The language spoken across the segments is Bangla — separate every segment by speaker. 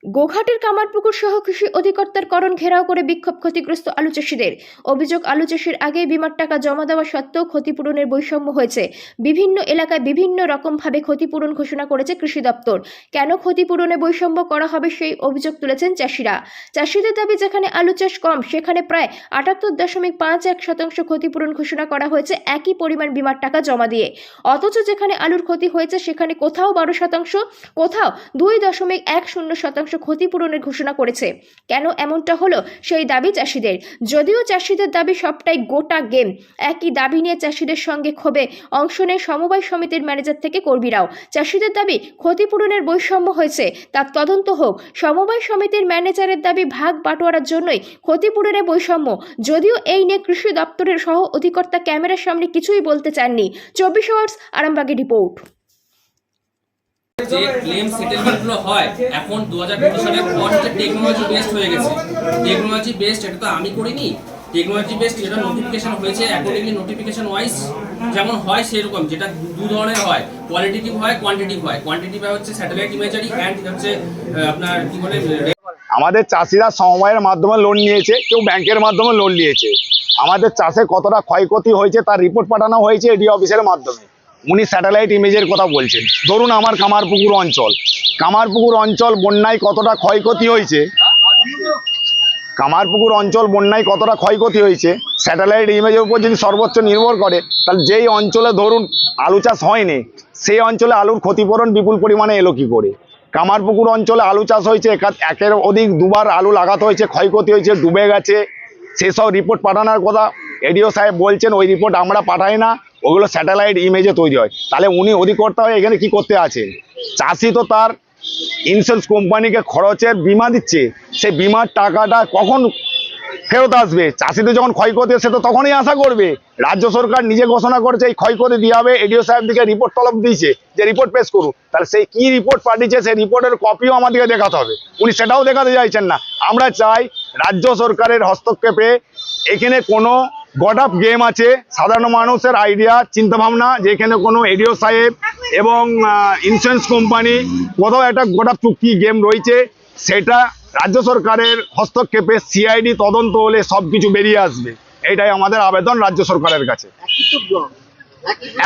Speaker 1: গোঘাটের কামারপুকুর সহ কৃষি অধিকর্তার করণ ঘেরাও করে বিক্ষোভ ক্ষতিগ্রস্ত আলু চাষিদের। অভিযোগ, আলু চাষের আগে বিমার টাকা জমা দেওয়া সত্ত্বেও ক্ষতিপূরণের বৈষম্য হয়েছে। বিভিন্ন এলাকায় বিভিন্ন রকমভাবে ক্ষতিপূরণ ঘোষণা করেছে কৃষি দপ্তর। কেন ক্ষতিপূরণে বৈষম্য করা হবে সেই অভিযোগ তুলেছেন চাষিরা। চাষিদের দাবি, যেখানে আলু চাষ কম সেখানে প্রায় ৭৮.৫১% ক্ষতিপূরণ ঘোষণা করা হয়েছে একই পরিমাণ বিমার টাকা জমা দিয়ে। অথচ যেখানে আলুর ক্ষতি হয়েছে সেখানে কোথাও ১২%, কোথাও ২.১০% ক্ষতিপূরণের ঘোষণা করেছে। কেন এমনটা হলো সেই দাবি চাষিদের। যদিও চাষিদের দাবি সবটাই গোটা গেম। একই দাবি নিয়ে চাষিদের সঙ্গে ক্ষোভে অংশ নেয় সমবায় সমিতির ম্যানেজার থেকে কর্মীরাও। চাষিদের দাবি, ক্ষতিপূরণের বৈষম্য হয়েছে, তার তদন্ত হোক। সমবায় সমিতির ম্যানেজারের দাবি, ভাগ বাটোয়ারার জন্যই ক্ষতিপূরণের বৈষম্য। যদিও এই নিয়ে কৃষি দপ্তরের সহ অধিকর্তা ক্যামেরার সামনে কিছুই বলতে চাননি। 24 আওয়ার্স আরামবাগের রিপোর্ট।
Speaker 2: যে ক্লেম সেটেলমেন্টগুলো হয় এখন 2020 সালের পর থেকে টেকনোলজি বেসড হয়ে গেছে। টেকনোলজি বেসড এটা তো আমি করিনি, টেকনোলজি বেসড যেটা নোটিফিকেশন হয়েছে অ্যাকর্ডিংলি নোটিফিকেশন ওয়াইজ যেমন হয় সেরকম, যেটা দু ধরনের হয়, কোয়ালিটেটিভ হয়, কোয়ান্টিটিভ হয়। কোয়ান্টিটিভ হচ্ছে স্যাটেলাইট ইমেজারি অ্যান্ড হচ্ছে আপনার কি বলে।
Speaker 3: আমাদের চাষিরা সমবায়ের মাধ্যমে লোন নিয়েছে, কেউ ব্যাংকের মাধ্যমে লোন নিয়েছে। আমাদের চাষে কতটা ক্ষয়ক্ষতি হয়েছে তার রিপোর্ট পাঠানো হয়েছে এডি অফিসের মাধ্যমে। উনি স্যাটেলাইট ইমেজের কথা বলছেন। ধরুন আমার কামারপুকুর অঞ্চল বন্যায় কতটা ক্ষয়ক্ষতি হয়েছে, স্যাটেলাইট ইমেজের উপর যদি সর্বোচ্চ নির্ভর করে, তাহলে যেই অঞ্চলে ধরুন আলু চাষ হয়নি সেই অঞ্চলে আলুর ক্ষতিপূরণ বিপুল পরিমাণে এলো কী করে। কামারপুকুর অঞ্চলে আলু চাষ হয়েছে, একের অধিক দুবার আলু লাগাতে হয়েছে, ক্ষয়ক্ষতি হয়েছে, ডুবে গেছে, সেসব রিপোর্ট পাঠানোর কথা এডিও সাহেব বলছেন। ওই রিপোর্ট আমরা পাঠাই না, ওগুলো স্যাটেলাইট ইমেজে তৈরি হয়। তাহলে উনি অধিকর্তা হয়ে এখানে কি করতে আছেন? চাষি তো তার ইন্স্যুরেন্স কোম্পানিকে খরচের বিমা দিচ্ছে, সেই বিমার টাকাটা কখন ফেরত আসবে? চাষিদের যখন ক্ষয়ক্ষতি সে তো তখনই আশা করবে। রাজ্য সরকার নিজে ঘোষণা করেছে এই ক্ষয়ক্ষতি দিয়ে হবে, এডিও সাহেব দিকে রিপোর্ট তলব দিয়েছে যে রিপোর্ট পেশ করুন। তাহলে সেই কি রিপোর্ট পাঠিয়েছে সেই রিপোর্টের কপিও আমাদেরকে দেখাতে হবে। উনি সেটাও দেখাতে চাইছেন না। আমরা চাই রাজ্য সরকারের হস্তক্ষেপে। এখানে কোনো গড আপ গেম আছে, সাধারণ মানুষের আইডিয়া চিন্তাভাবনা, যে এখানে কোনো এডিও সাহেব এবং ইন্স্যুরেন্স কোম্পানি কোথাও একটা গড আপ চুক্তি গেম রয়েছে। সেটা রাজ্য সরকারের হস্তক্ষেপে সিআইডি তদন্ত হলে সব কিছু বেরিয়ে আসবে। এটাই আমাদের আবেদন রাজ্য সরকারের কাছে।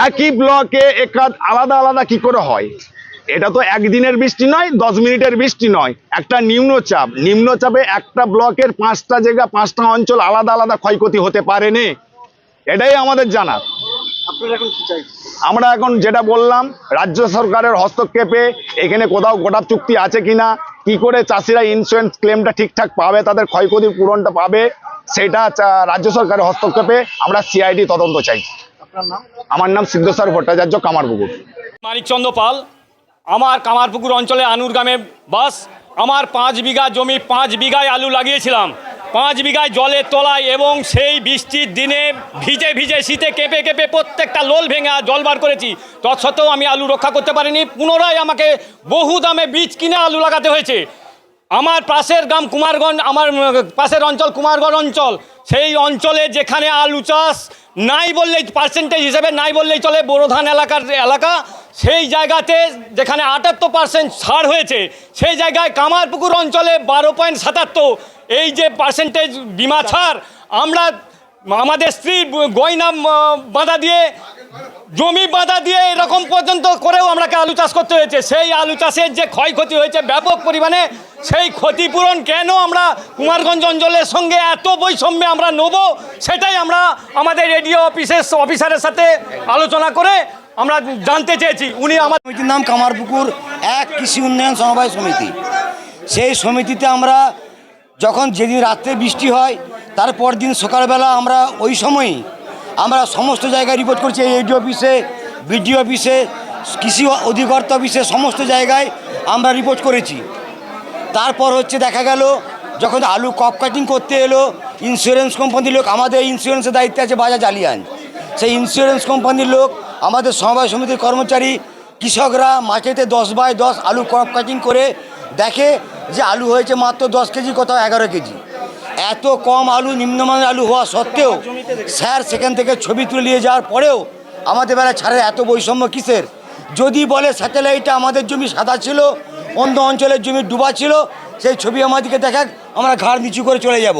Speaker 3: একই ব্লকে একাধ আলাদা আলাদা কি করে হয়? এটা তো একদিনের বৃষ্টি নয়, 10 মিনিটের বৃষ্টি নয়, একটা নিম্নচাপে একটা ব্লকের 5টা জায়গা 5টা অঞ্চল আলাদা আলাদা ক্ষয়ক্ষতি হতে পারেনি। এটাই আমাদের জানা। আমরা এখন যেটা বললাম, রাজ্য সরকারের হস্তক্ষেপে এখানে কোথাও গোটাপ চুক্তি আছে কিনা, কি করে চাষিরা ইন্স্যুরেন্স ক্লেমটা ঠিকঠাক পাবে, তাদের ক্ষয়ক্ষতির পূরণটা পাবে, সেটা রাজ্য সরকারের হস্তক্ষেপে আমরা সিআইডি তদন্ত চাই। আমার নাম সিদ্ধেশ্বর ভট্টাচার্য, কামারপুকুর।
Speaker 4: মানিকচন্দ্র পাল। আমার কামারপুকুর অঞ্চলে আনুর গ্রামে বাস। আমার 5 বিঘা জমি, 5 বিঘায় আলু লাগিয়েছিলাম। 5 বিঘায় জলের তলায়, এবং সেই বৃষ্টির দিনে ভিজে ভিজে শীতে কেঁপে কেঁপে প্রত্যেকটা লোল ভেঙে জল বার করেছি। তৎসত্ত্বেও আমি আলু রক্ষা করতে পারিনি। পুনরায় আমাকে বহু দামে বীজ কিনে আলু লাগাতে হয়েছে। আমার পাশের গ্রাম কুমারগঞ্জ, আমার পাশের অঞ্চল কুমারগঞ্জ অঞ্চল, সেই অঞ্চলে যেখানে আলু চাষ নাই বললেই, পার্সেন্টেজ হিসেবে নাই বললেই চলে, বোরো ধান এলাকা, সেই জায়গাতে যেখানে 78% ছাড় হয়েছে, সেই জায়গায় কামারপুকুর অঞ্চলে 12.77 এই যে পার্সেন্টেজ বিমা ছাড়, আমরা আমাদের স্ত্রী গয়না বাঁধা দিয়ে, জমি বাঁধা দিয়ে এরকম পর্যন্ত করেও আমরাকে আলু চাষ করতে হয়েছে। সেই আলু চাষের যে ক্ষয়ক্ষতি হয়েছে ব্যাপক পরিমাণে, সেই ক্ষতিপূরণ কেন আমরা কুমারগঞ্জ অঞ্চলের সঙ্গে এত বৈষম্যে আমরা নেব, সেটাই আমরা আমাদের এডিও অফিসারের সাথে আলোচনা করে আমরা জানতে চেয়েছি। উনি আমার
Speaker 5: সমিতির নাম কামারপুকুর এক কৃষি উন্নয়ন সমবায় সমিতি। সেই সমিতিতে আমরা যখন যেদিন রাত্রে বৃষ্টি হয় তারপর দিন সকালবেলা আমরা ওই সময়ই আমরা সমস্ত জায়গায় রিপোর্ট করছি। এডি অফিসে, বিডিও অফিসে, কৃষি অধিকর্তা অফিসে, সমস্ত জায়গায় আমরা রিপোর্ট করেছি। তারপর দেখা গেল যখন আলু কপ কাটিং করতে এলো, ইন্স্যুরেন্স কোম্পানির লোক, আমাদের ইন্স্যুরেন্সের দায়িত্বে আছে বাজাজ আলিয়ান, সেই ইন্স্যুরেন্স কোম্পানির লোক, আমাদের সমবায় সমিতির কর্মচারী, কৃষকরা মাঠেতে 10/10 আলু কপ কাটিং করে দেখে যে আলু হয়েছে মাত্র 10 কেজি, কোথাও 11 কেজি। এত কম আলু, নিম্নমানের আলু হওয়া সত্ত্বেও স্যার সেখান থেকে ছবি তুলে নিয়ে যাওয়ার পরেও আমাদের বেলা ছাড়ের এত বৈষম্য কিসের? যদি বলে স্যাটেলাইটে আমাদের জমি সাদা ছিল, অন্য অঞ্চলের জমি ডুবা ছিল, সেই ছবি আমাদেরকে দেখাক, আমরা ঘাড় নিচু করে চলে যাব।